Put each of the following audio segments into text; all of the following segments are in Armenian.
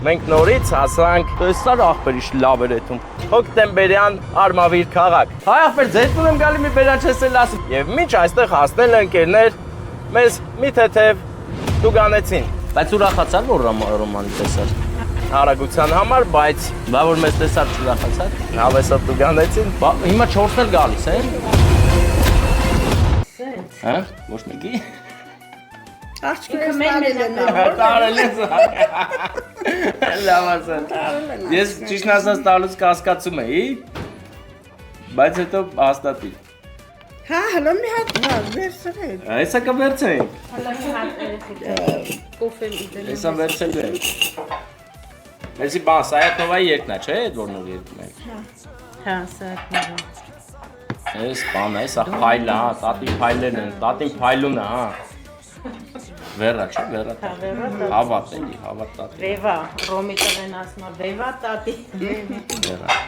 Մենք նորից հասանք, տեսար ախպեր իշ լավ էր էթում, հոկտեմբերյան արմավիր քաղաք։ Հայ ախպեր, ձեզ տուն եմ գալի մի բերան չես էլ ասում։ Եվ մինչ այստեղ հասնել են ընկերներ, մեզ մի թեթև տուգանեցին։ Բայց ուրախացար, որ Ռոմանի տեսար։ Արագության համար, բայց բա որ մեզ տեսար չուրախացար։ Հավեսա տուգանեցին, հիմա 4-ն էլ գալիս են։ Հա, ոչ մեկի։ Աղջիկը մեն են տարել ես։ Լավ ասա։ Ես ճիշտ ասած տալուց կասկածում էի, բայց հետո հաստատի։ Հա, հլո մի հատ վերցրել։ Այսա կվերցնենք։ Հələ մի հատ կոֆե ուտել։ Այսա վերցել եմ։ Այսի բան, Սայաթովայի երկնա, չէ՞, այդ որ նոր երկում ենք։ Հա, Սայաթովը։ Այս բանը, այսա փայլը, հա, տատի փայլերն են, տատին փայլուն է, հա։ Վերա, չէ՞, վերա։ Հա, վերա։ Հավատ էլի, հավատ տատի։ Վեվա, Ռոմի տղեն ասում է, վեվա տատի։ Վերա։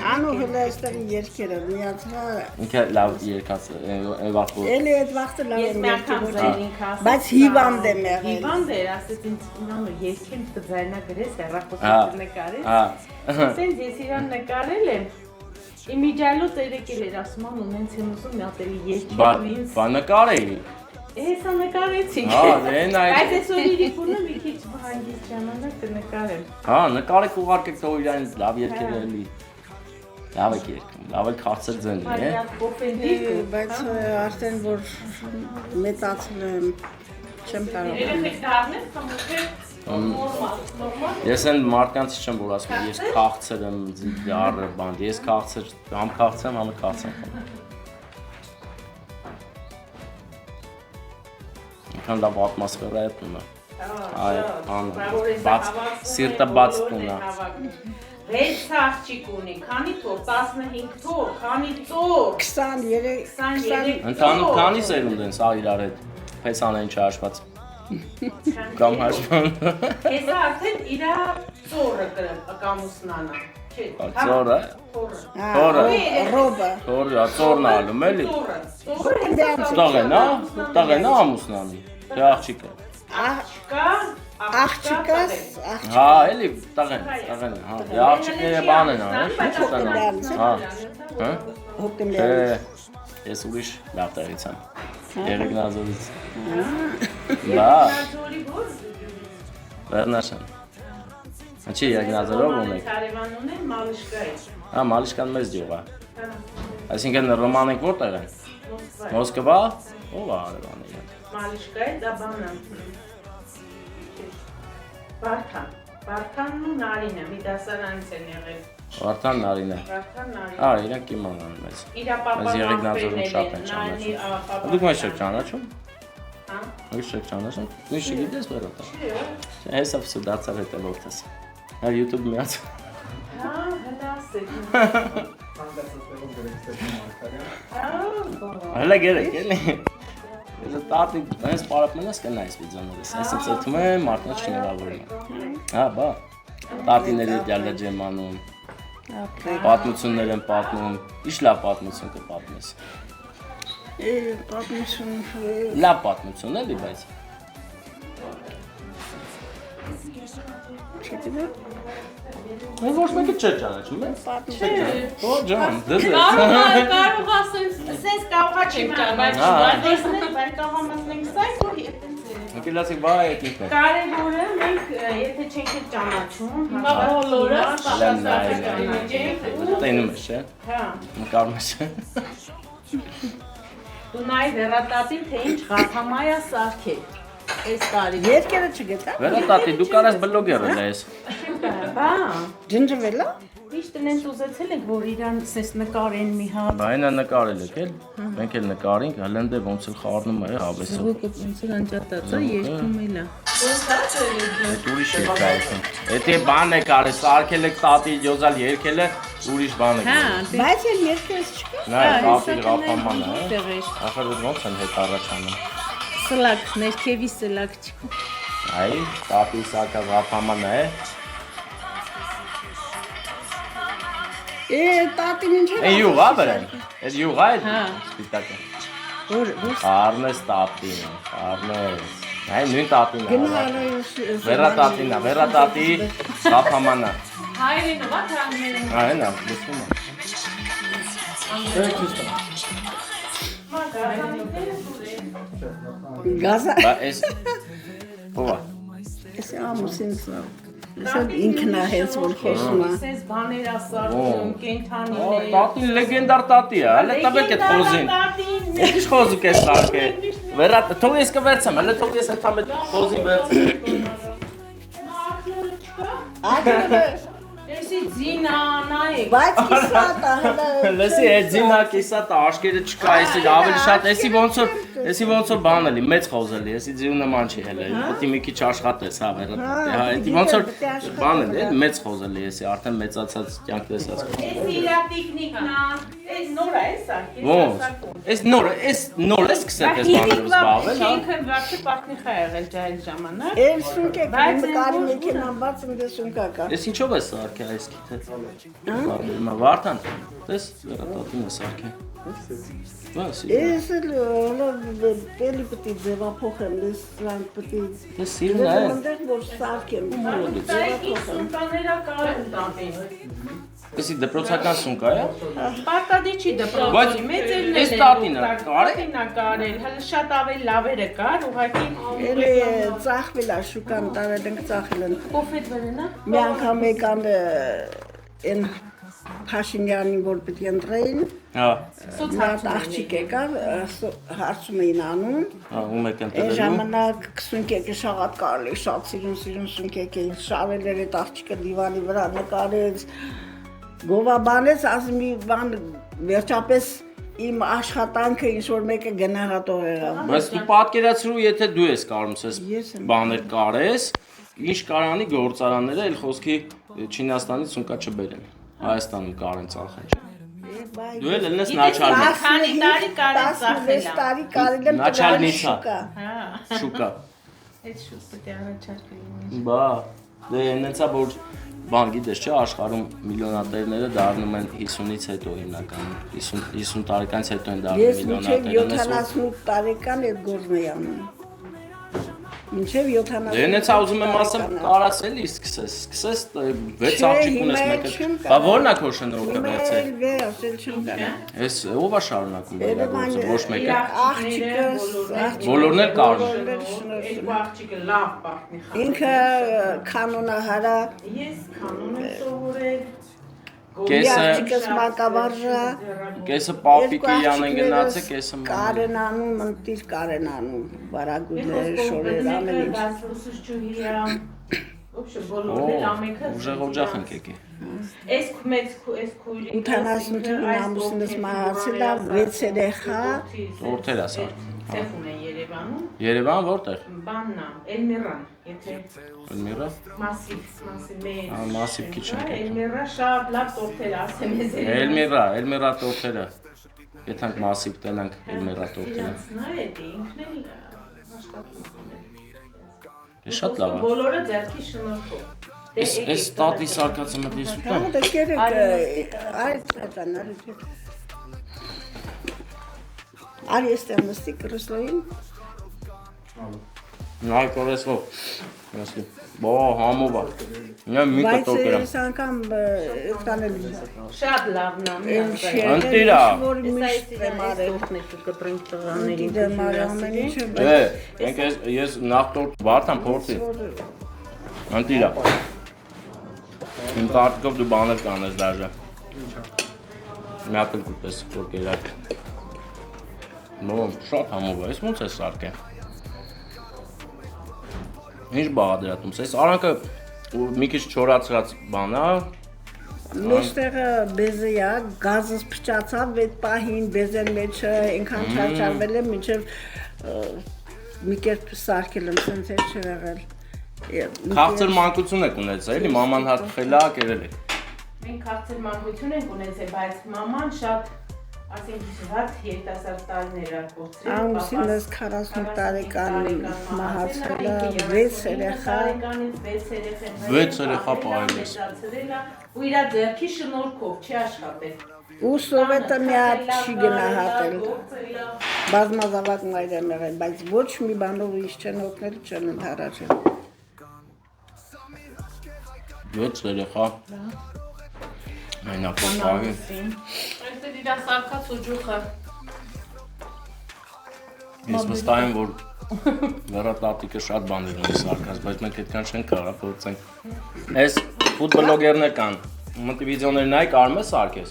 Անու հլը այստեղ երկերը, միացրա։ Ինքը լավ երկած, վախու։ Էլի այդ վաղտը լավ Ես են մի անգամ զերինք ասում։ բայց հիվանդ եմ եղել։ Հիվանդ էր, ասեց ինձ ինանը երկին ձայնա գրես, հեռախոսություն նկարես։ Հա։ Ասենց ես իրան նկարել եմ։ Իմիջալոց երեկել էր ասում ամ ունենց եմ ուզում մի հատ էլի երկել ինձ։ Բա նկար էի։ Հեսա նկարեցինք։ Հա, դեն այ։ Բայց այսօր իրիկունը մի քիչ հանգիստ ժամանակ կնկարեմ։ Հա, նկարեք ուղարկեք թող իրանից լավ երկեր էլի։ Լավ եք երկում, լավ եք խաղցել ձեն էլի, Մարիա կոֆենդիկը, Բայց արդեն որ մեծացել եմ, չեմ կարող։ երեք դառնես կամ ուղղակի նորմալ։ Ես այն մարդկանց չեմ որ ասում, ես խաղցել եմ դառը բան, ես խաղցել, համ խաղցեմ, համ խաղցեմ։ Ինքան լավ ատմոսֆերա է տունը։ Այդ ան բաց սիրտը բաց տունը։ 6 աղջիկ ունի, քանի թոր, 15 թոր, քանի ծոր, 23 Ընդհանուր քանի սերունդ են սա իրար հետ փեսանեն չհաշված։ Կամ հաշվում։ Հեսա արդեն իրա ծորը կամուսնանա, չէ։ Ծորը։ Թորը։ ռոբը։ Թորը, ծորն ալում էլի։ Ծորը։ Տղենա ամուսնանի։ Թե աղջիկը։ Աղջիկս, Հա, էլի տղեն, հա։ Դե աղջիկները բան են արել, հա։ Հա։ հոկտեմբերից։ Ես ուրիշ լավ տեղից եմ։ Երեգնազորից։ Բա, Վերնաշան։ Ինչի Երեգնազորով ունեք։ Կարևան ունեն Մալիշկայի։ Հա, Մալիշկան մեծ ջող է։ Այսինքն Ռոմանենք որտեղ են։ Մոսկվա։ Ո՞վ է Արևանը։ Մալիշկայի դա բանը։ Վարդանն ու Նարինը մի դասարանից են եղել։ Վարդան Նարինը։ Վարդան Նարինը։ Հա, իրանք իմանան մեզ։ Իրա Մեզ Երեգնազորում շատ են Նարինի ճանաչում։ Դուք մեզ չեք ճանաչում։ Հա։ Ո՞ւր չեք ճանաչում։ Ինչ չգիտես վերոտ։ Հեսա վсё դարձավ հետևորդս։ Հա YouTube միած։ Հա, հլասեք։ Հələ գերեք էլի։ Ես տատի այնս պարապնես կնայես վիդեոներս։ Այսը ծեթում է մարդկանց չնեղավորում։ Հա, բա։ Տատիների դյալը ջեմ անում։ Պատմություններ են պատմում։ Ինչ լավ պատմություն կպատմես։ Պատմություն։ Լավ պատմություն էլի, բայց։ Չգիտեմ։ Ես ոչ մեկը չէ ճանաչում, Ո ջան, դες։ Կարող ասես կարողա չեմ ճանաչել, բայց կարող մասնենք սայ որ Եկելացի վայ եկինք։ Կարևորը մենք եթե չենք ճանաչում, Հիմա բոլորը Տենում ես, չէ։ Հա։ Նկարում ես։ Դու նայ վերատատին թե ինչ գաթամայա սարքել։ Այս տարի։ Երկերը չգետա։ Վերատատի, դու կարաս բլոգեր ես։ Բա, Ջնջվել է։ միշտ նենց ուզեցել ենք որ իրան սես նկարեն մի հատ։ Բա այնա նկարել եք էլ։ Մենք էլ նկարինք, հլնդե ոնց էլ խառնում է հավեսը։ Ո՞ւկը ոնց էլ անջատած է երկում էլա։ Այդ ուրիշ է կայքում։ Եթե բան եք արել, սարքել եք տատի յոզալ երկել է, ուրիշ բան եք։ Հա, Բայց էլ երկերս չկա։ Նա տատի ռափաման է։ Տեղեր։ Ախր ոնց են հետ առաջանում։ Սլակ, ներքևի սլակ չկա։ Այ, տատի սարքա ռափաման է։ Տատին ինչ է։ Է յուղ է բերեն։ Այդ յուղ է։ Հա։ Սպիտակը։ Որ Առնես տատին, առնես։ Այ նույն տատին է։ Գնալու Վերատատի Սափամանա։ Հայրենը ո՞ա թանգները։ Այն է, լսում եմ։ Գազա։ Բա էս ո՞ա։ Էս ամուսինս է։ Սա ինքն է հենց որ խոսում է։ Սենց բաներ ասարում, կենթանիներ։ Տատին լեգենդար տատի է, հələ տվեք այդ խոզին։ Ինչ խոզուկ է սարքե։ Վերատ, թող ես կվերցեմ, հələ թող ես այդ համը խոզին վերցեմ։ Էսի ձինա, նայեք։ Բայց կիսատ է, հələ։ Լսի, այդ զինա կիսատ աշկերը չկա, էսի ավելի շատ, էսի ոնց որ բան էլի, մեծ խոզ էլի, էսի ձիու նման չի հələ։ Պետք է մի քիչ աշխատես, հա, վերատ։ Հա, էդի ոնց որ բան էլի, մեծ խոզ էլի, էսի արդեն մեծացած կյանք տեսած։ Էսի իրա տիկնիկն է, էս նոր է սարքի։ Ոնց։ Էս նոր է սկսել այս բաներով զբաղվել, հա։ Ինքը վարդի պարտնիխ է եղել ջայլ ժամանակ։ Էլ սունկ է, կարի մեքենան բաց ինձ սունկա կա։ Էս ինչով է սարքե այս քիթը։ Վարդան, տես վերատատին է սարքե։ Բասի։ Էս էլ պելի պտի ձևափոխեմ, ես սրանք պտի։ Էս սիրուն է։ Այնտեղ որ սարքեմ։ Տայքի սունկաներա կարեն տատին։ Էսի դպրոցական սունկա է։ Պարտադի չի դպրոցի, Բայց մեծերն էս տատին է կարել։ Տատին է կարել, հələ շատ ավելի լավերը կար, ուղղակի Էլի ծախվել է շուկան տարել ենք ծախել են։ կոֆետ վերենա։ Մի անգամ եկան այն Փաշինյանին որ պիտի ընտրեին, Հա, նա աղջիկ եկավ, հարցում էին անում, հա, ում եք այն ընտրելու։ ժամանակ սունկեկը շատ կարելի, շատ սիրուն սունկեք էին, շարել էր այդ աղջիկը դիվանի վրա, նկարեց, գովաբանեց, ասում մի բան, վերջապես իմ աշխատանքը ինչ-որ մեկը գնահատող եղավ։ Բայց դու պատկերացրու, եթե դու ես կարում ես Ես եմ։ բաներ կարես, ինչ կարանի գործարանները էլ խոսքի Չինաստանից սունկա չբերեն։ Հայաստանում կարեն ծախեն։ Դու էլ լնես նաչալնի։ Քանի տարի կարել ծախել 16 տարի կարել եմ Նաչալնիցա։ շուկա։ Հա, Շուկա։ այդ շուտ պետք է առաջարկել։ Բա, դե այնեցա որ բան գիտես չէ, աշխարհում միլիոնատերները դառնում են 50-ից հետո հիմնականում 50 տարեկանից հետո են դառնում Ես մինչև միլիոնատեր։ 78 տարեկան այդ գործն էի անում։ Մինչև 78 Դե այնեցա ուզում եմ ասեմ, կարաս էլի սկսես 6 աղջիկ ունես մեկը։ Բա ո՞րն է քո շնորհքը վերցել։ Վեր ասել չեմ կարող։ Էս ով է շարունակում վերագործը ոչ մեկը։ Աղջիկս Բոլորն էլ կարում։ Այդ աղջիկը լավ պարտնիխ է։ ինքը կանոնահարա Ես կանոն եմ սովորել։ աղջիկս մակավարժա Կեսը պապիկյան են գնացել, կեսը Կարեն անում, ընտիր Կարեն անում, վարագույրներ, շորեր, ամեն ինչ։ Вообще բոլորն ամենքը ուժեղ ենք եկի։ Էս քույրի 80 ամուսինս մահացել է 6 երեխա, Որտեր է սա։ Տեխուն է Երևանում, Երևան որտեղ։ բաննա, Էլմիրան, եթե Էլմիրա։ մասիվ մեր։ Ա մասիվ քիչ ենք։ Էլմիրա շատ լավ տորթեր ասեմ ես Էլմիրա տորթերը։ Եթանք մասիվ տենանք Էլմիրա տորթերը։ Նա է ինքն էլ աշխատում է։ Շատ լավ է։ Բոլորը ձեռքի շնորհքով։ Էս տատի սարկածը մտես ուտա։ դա կերեք, այդ Արի էստեղ նստի կրսլոյին։ Նայ կորեսով։ Ասի։ Բո համով է։ Նա մի կտոր Բայց կրամ։ ես անգամ կանել Շատ լավն է։ Ընտիրա։ որ միշտ եմ արել։ տոթնեկը կտրենք տղաների Դեմ արել ամեն ինչը, Ենք ես նախտոր Վարդան փորձի։ Ընտիրա։ Իմ կարտկով դու բաներ կանես դաժե։ Մի հատ էլ կուտես որ կերակ։ Նո, շատ համով է, ես ոնց է սարքե։ Ինչ բաղադրատում, ես արանքը մի քիչ չորացրած բան է։ Մեջտեղը բեզը է, գազս փչացավ, այդ պահին բեզեն մեջը այնքան չարչարվել եմ, մինչև մի կերպ սարքել եմ, սենց էլ չէ եղել։ Քաղցր մանկություն եք ունեցել, էլի մաման հարկել է, կերել է։ Մենք քաղցր մանկություն ենք ունեցել, բայց մաման շատ ասենք վատ երիտասարդ տարիներ է կորցրել։ Ամուսինս 40 տարեկան մահացել է, 6 երեխա։ 6 երեխա պահել ես։ Ու իր ձեռքի շնորհքով չի աշխատել։ Ու սովետը մի հատ չի գնահատել։ Բազմազավակ մայրեմ եղել, բայց ոչ մի բանով ինձ չեն օգնել, չեն ընդհարաճել։ 7 երեխա։ Մայնակով պահի։ Այստեղ իրա սարքած ուջուխը։ Ես վստահ եմ, որ լրատատիկը շատ բաներ ունի սարքած, բայց մենք այդքան չենք կարող փորձենք։ Այս ֆուդ բլոգերներ կան։ Մտի վիդեոներ նայ կարում ես սարքես։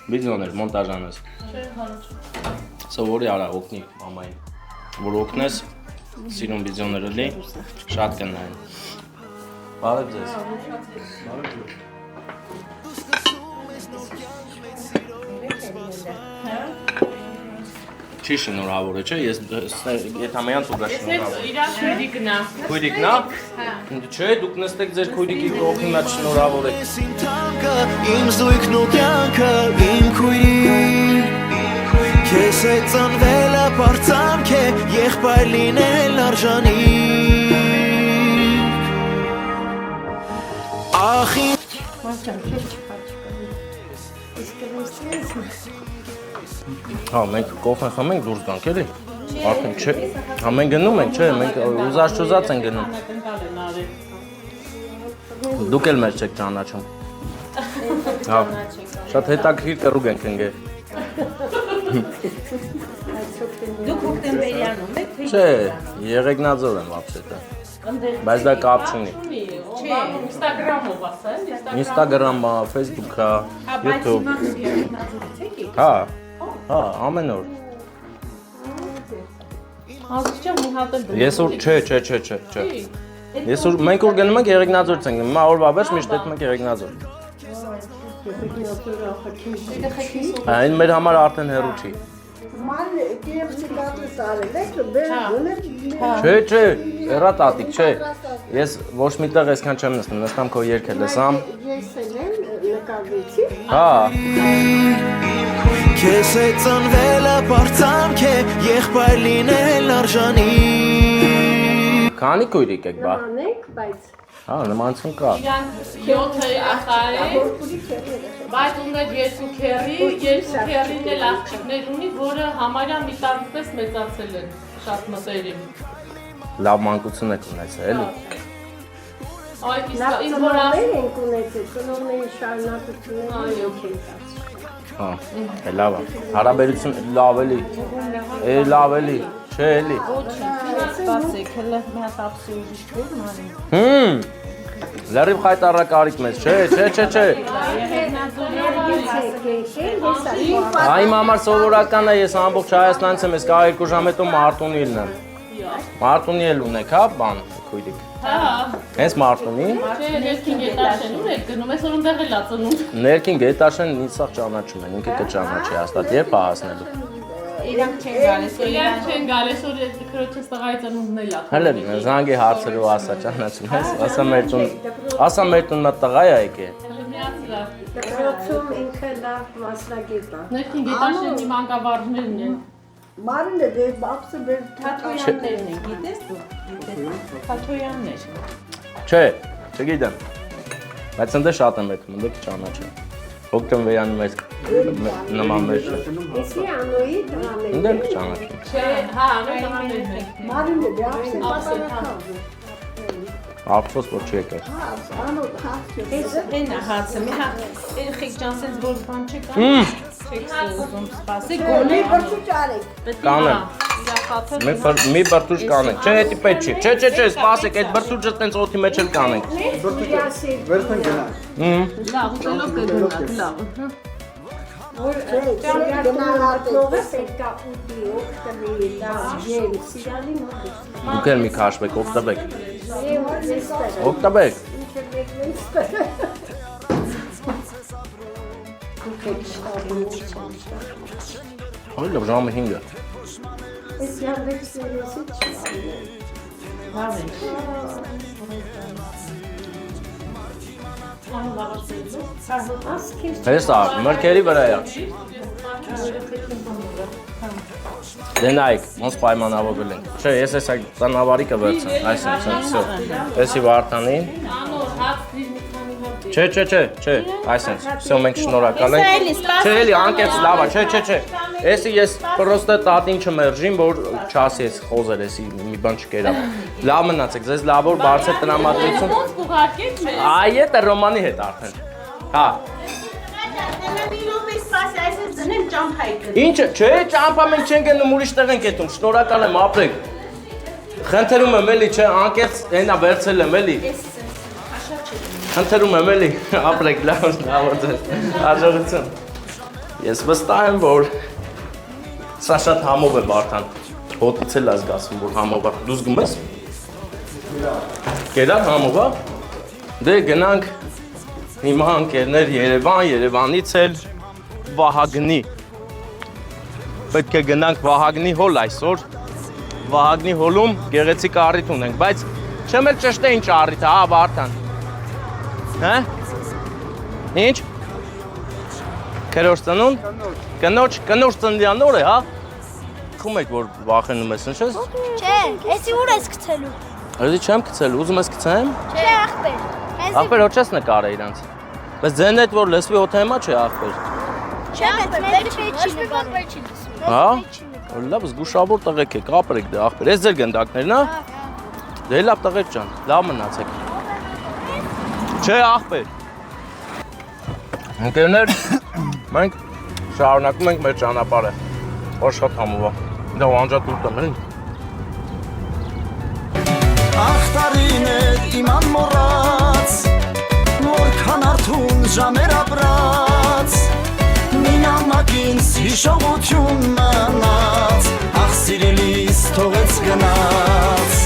Վիդեոներ մոնտաժանես։ Չէ, հարաճ։ Սովորի արա օգնի մամային։ Որ օգնես, սիրուն վիդեոները լի, շատ կնայեն։ Բարև ձեզ։ Չի շնորհավոր է, չէ՞, ես Եթամյանց ուղղա շնորհավոր։ Իրա քույրիկն է։ Քույրիկն է։ Չէ, դուք նստեք ձեր քույրիկի կողքին, նա շնորհավոր է։ Իմ զույգն ու կյանքը իմ քույրիկ Քեզ հետ ծնվելը պարծանք է եղբայր լինել արժանիք Ախ իմ Հա, մենք կոֆե խմենք դուրս գանք, էլի։ Արդեն չէ։ Հա, մենք գնում ենք, չէ, մենք ուզած են գնում։ Դուք էլ մեր չեք ճանաչում։ Հա, շատ հետաքրքիր կռուկ ենք ընկել։ Դուք հոկտեմբերյանում եք, թե՞ Չէ, Եղեգնաձոր եմ вообще-то։ Բայց դա կապ չունի։ չէ, Instagram-ով ասա, Instagram-ը, Facebook-ը, YouTube։ Հա, հա, ամեն օր։ Ազիջան մի հատ էլ Ես որ չէ։ Ես որ մենք որ գնում ենք Եղեգնաձորից ենք, հիմա օրվա վերջ միշտ դեպք ենք Եղեգնաձոր։ Այն մեր համար արդեն հեռու չի։ Ման KFC կատուս արել եք, բեր գուներ։ Չէ, էրա տատիկ, չէ։ Ես ոչ միտեղ այսքան չեմ նստում, նստամ քո երգը լսամ։ Ես էլ եմ նկարվեցի։ Հա, Քեզ հետ ծնվելը պարծանք է եղբայր լինել արժանիք քանի քույրիկ եք բա։ Անենք, բայց Հա, նմանություն կա։ Իրանք 7 երեխա է, բայց ուներ երկու քեռին էլ աղջիկներ ունի, որը համարյա մի տարուպես մեծացել են, շատ մտերիմ։ Լավ մանկություն եք ունեցել, էլի։ Այդ իսկ լավ ինձ որ ենք ունեցել, ծնողների շարունակությունը Հա, լավ է։ Հարաբերություն լավ էլի։ Լավ էլի, չէ էլի։ սպասեք, հələ մի հատ ապսի ուրիշ դեր մարին։ Լրիվ խայտարակ արիք մեզ, չէ։ Այ համար սովորական է, ես ամբողջ Հայաստանից եմ, ես կա 2 ժամ հետո Մարտունի ելնեմ։ Մարտունի էլ ունեք, հա, բան, քույրիկ։ Հա, Հենց Մարտունի։ չէ, ներքին գետաշեն ուր եք գնում, ես որ ընդեղ էլ ածնում։ Ներքին գետաշեն ինձ սաղ ճանաչում են, ինքը կճանաչի հաստատ, երբ է հասնելու։ Իրանք չեն գալիս, որ քրոջս տղայի ծնունդն էլ ա։ Հələ զանգի հարցերով ասա ճանաչում ես, ասա մեր տուն մա տղա է եկե։ Դրոցում ինքը լավ մասնագետ է։ Ներքին գետաշենի մանկավարժներն են։ Մարինը դե ապսը բեր Թաթոյաններն են, գիտես դու։ Թաթոյաններ։ Չէ, չգիտեմ։ Բայց ընդ շատ եմ եկում, ընդ ճանաչեմ։ Հոկտեմբերյանը մեզ նման մեջ է։ Եսի անոյի տղաներ։ Ընդ ճանաչեմ։ Չէ, հա, անոյ Մարինը դե ապսը Ափսոս որ չի եկել։ անո հացը։ Էն է հացը, մի հատ երեխեք ջան սենց որ բան չկա։ Չեք ուզում սպասի, գոնե Բրցուճ արեք։ Կանեմ։ Մի բրտուճ կանենք։ Չէ, հետի պետք չի։ Չէ, սպասեք, այդ բրտուճը տենց օդի մեջ էլ կանենք։ լավ, ուտելով կգնաք, լավ։ Գնահատողը պետքա ուտի օգտվի ջեմ սիրալի մոտ։ Դուք էլ մի քաշվեք, օգտվեք։ Օգտվեք։ Հոյ լավ ժամը 5-ը։ Ես Յանդեքսից Հեսա, մրգերի վրա է։ Դե նայք, ոնց պայմանավորվել ենք։ Չէ, ես հեսա տնավարի կվերցեմ, այսինքն, всё։ Էսի Վարդանին։ Անոր հաց դիր մի քանի հատ Չէ, այսպես, всё մենք շնորհակալ ենք։ Չէ, էլի անկեց լավ է, չէ։ Էսի ես պրոստը տատին չմերժիմ, որ չասի ես խոզեր, էսի մի բան չկերա։ Լավ մնացեք, ձեզ լավ որ բարձր տրամադրություն։ Ոնց կուղարկեք մեզ։ Այ էտա Ռոմանի հետ արդեն։ Հա։ Ինչ, չէ, ճամփա մենք չենք գնում ուրիշ տեղ ենք եթում, շնորհակալ եմ, ապրեք։ Խնդրում եմ էլի, չէ, անկեց հենա վերցել եմ էլի։ Խնդրում եմ էլի, ապրեք, լավ ձեզ, հաջողություն։ Ես վստահ եմ, որ սա շատ համով է Վարդան, հոտից էլ ազգասում, որ համով է, դու զգում ես։ Կերար համով է, դե գնանք հիմա ընկերներ Երևան, Երևանից էլ Վահագնի, պետք է գնանք Վահագնի հոլ այսօր, Վահագնի հոլում գեղեցիկ առիթ ունենք, բայց չեմ էլ ճշտ է ինչ առիթ է, հա Վարդան, հա, ինչ, քերորդ ծնունդ, կնոջ ծննդյան օր է, հա, խում եք, որ վախենում ես, նշես, Չէ, էսի ուր ես գցելու։ Հրդի չեմ գցել, ուզում ես գցեմ, Չէ, ախպեր։ ախպեր ոչ ես նկար է իրանց, բայց ձեն հետ որ լսվի օդ հիմա չէ ախպեր, Չէ, մեծ չի նկարել։ հա, լավ զգուշավոր տղեկ եք, ապրեք դե ախպեր, ես ձեր գնդակներն, հա, դե լավ տղեկ ջան, լավ մնացեք, չէ ախպեր, ընկերներ, մենք շարունակում ենք մեր ճանապարհը, որ շատ համով է, դա անջատուրտ եմ, Ախ տարիներ իման մոռաց Որքան արթուն ժամեր ապրած Մինամակինս հիշողություն մնաց Ախ սիրելիս թողեց գնաց